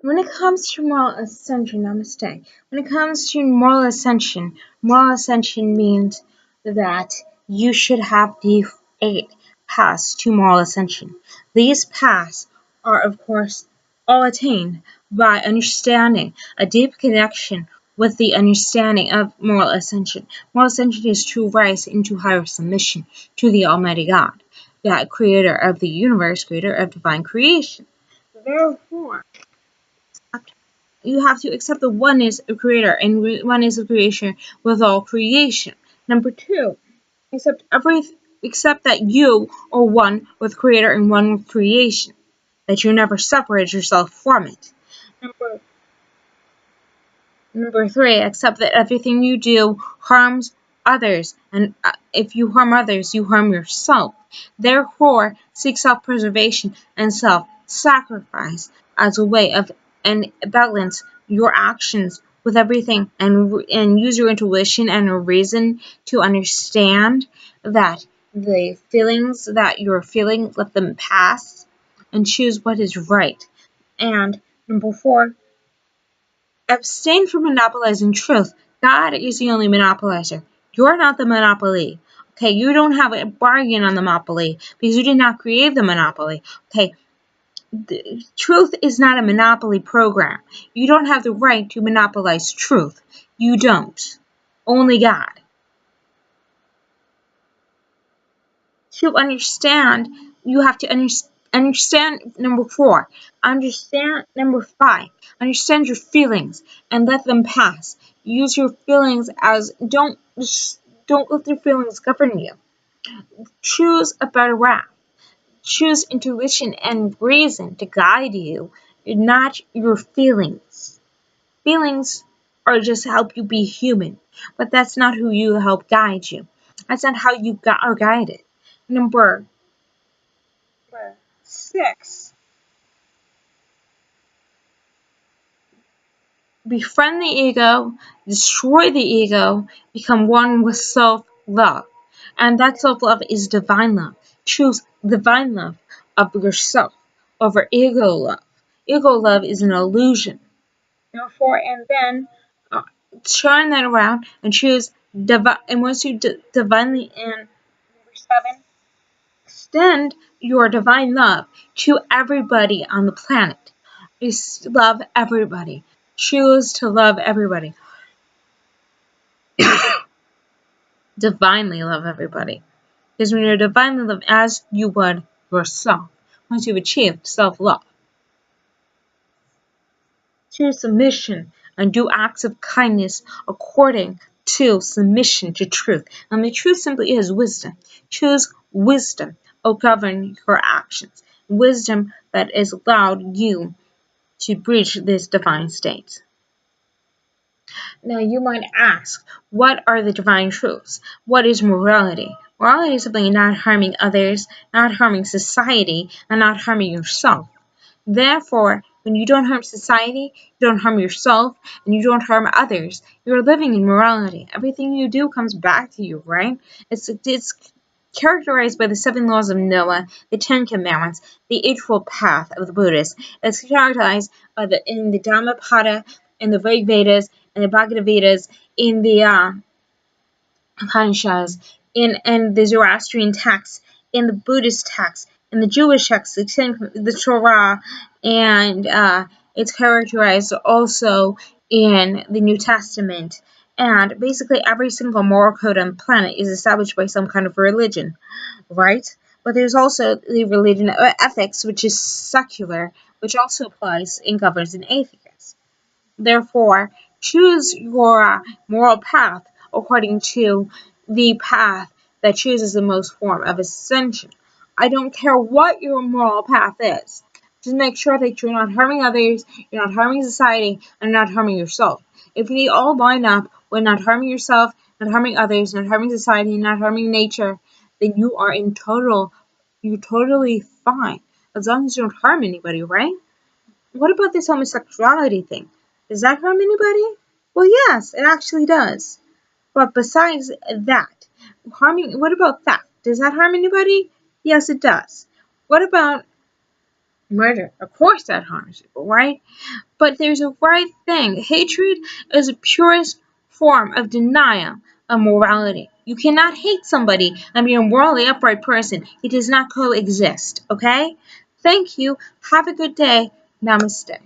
When it comes to moral ascension, namaste. When it comes to moral ascension means that you should have the 8 paths to moral ascension. These paths are, of course, all attained by understanding a deep connection with the understanding of moral ascension. Moral ascension is to rise into higher submission to the Almighty God, that creator of the universe, creator of divine creation. Therefore, you have to accept the oneness of creator and oneness of creation with all creation. Number 2, accept that you are one with creator and one with creation, that you never separate yourself from it. Number 3, accept that everything you do harms others, and if you harm others, you harm yourself. Therefore, seek self-preservation and self-sacrifice as a way of and balance your actions with everything, and use your intuition and reason to understand that the feelings that you're feeling, let them pass, and choose what is right. And number 4, abstain from monopolizing truth. God is the only monopolizer. You're not the monopoly. Okay, you don't have a bargain on the monopoly because you did not create the monopoly. Okay, truth is not a monopoly program. You don't have the right to monopolize truth. You don't. Only God. To understand, you have to understand number 4. Understand number 5. Understand your feelings and let them pass. Use your feelings as don't let your feelings govern you. Choose a better route. Choose intuition and reason to guide you, not your feelings. Feelings are just to help you be human, but that's not who you help guide you. That's not how you are guided. Number 6. Befriend the ego, destroy the ego, become one with self-love. And that self-love is divine love. Choose divine love of yourself over ego love. Ego love is an illusion. Therefore, and then turn that around and choose divine. And once you divinely, and number 7, extend your divine love to everybody on the planet. Love everybody. Choose to love everybody. Divinely love everybody. Because when you're divinely loved as you would yourself, once you've achieved self-love, choose submission and do acts of kindness according to submission to truth. And the truth simply is wisdom. Choose wisdom will govern your actions. Wisdom that has allowed you to reach this divine state. Now you might ask, what are the divine truths? What is morality? Morality is simply not harming others, not harming society, and not harming yourself. Therefore, when you don't harm society, you don't harm yourself, and you don't harm others, you're living in morality. Everything you do comes back to you, right? It's characterized by the 7 laws of Noah, the 10 commandments, the Eightfold Path of the Buddhists. It's characterized by in the Dhammapada, in the Rig Vedas, in the Bhagavad Vedas, in the Upanishads, in the Zoroastrian texts, in the Buddhist texts, in the Jewish texts, the Torah, and it's characterized also in the New Testament. And basically every single moral code on the planet is established by some kind of religion, right? But there's also the religion of ethics, which is secular, which also applies and governs an atheist. Therefore, choose your moral path according to the path that chooses the most form of ascension. I don't care what your moral path is. Just make sure that you're not harming others, you're not harming society, and you're not harming yourself. If you all line up with not harming yourself, not harming others, not harming society, not harming nature, then you're totally fine. As long as you don't harm anybody, right? What about this homosexuality thing? Does that harm anybody? Well, yes, it actually does. But besides that, what about theft? Does that harm anybody? Yes, it does. What about Murder. Of course that harms people, right? But there's a right thing. Hatred is the purest form of denial of morality. You cannot hate somebody and be a morally upright person. It does not coexist, okay? Thank you. Have a good day. Namaste.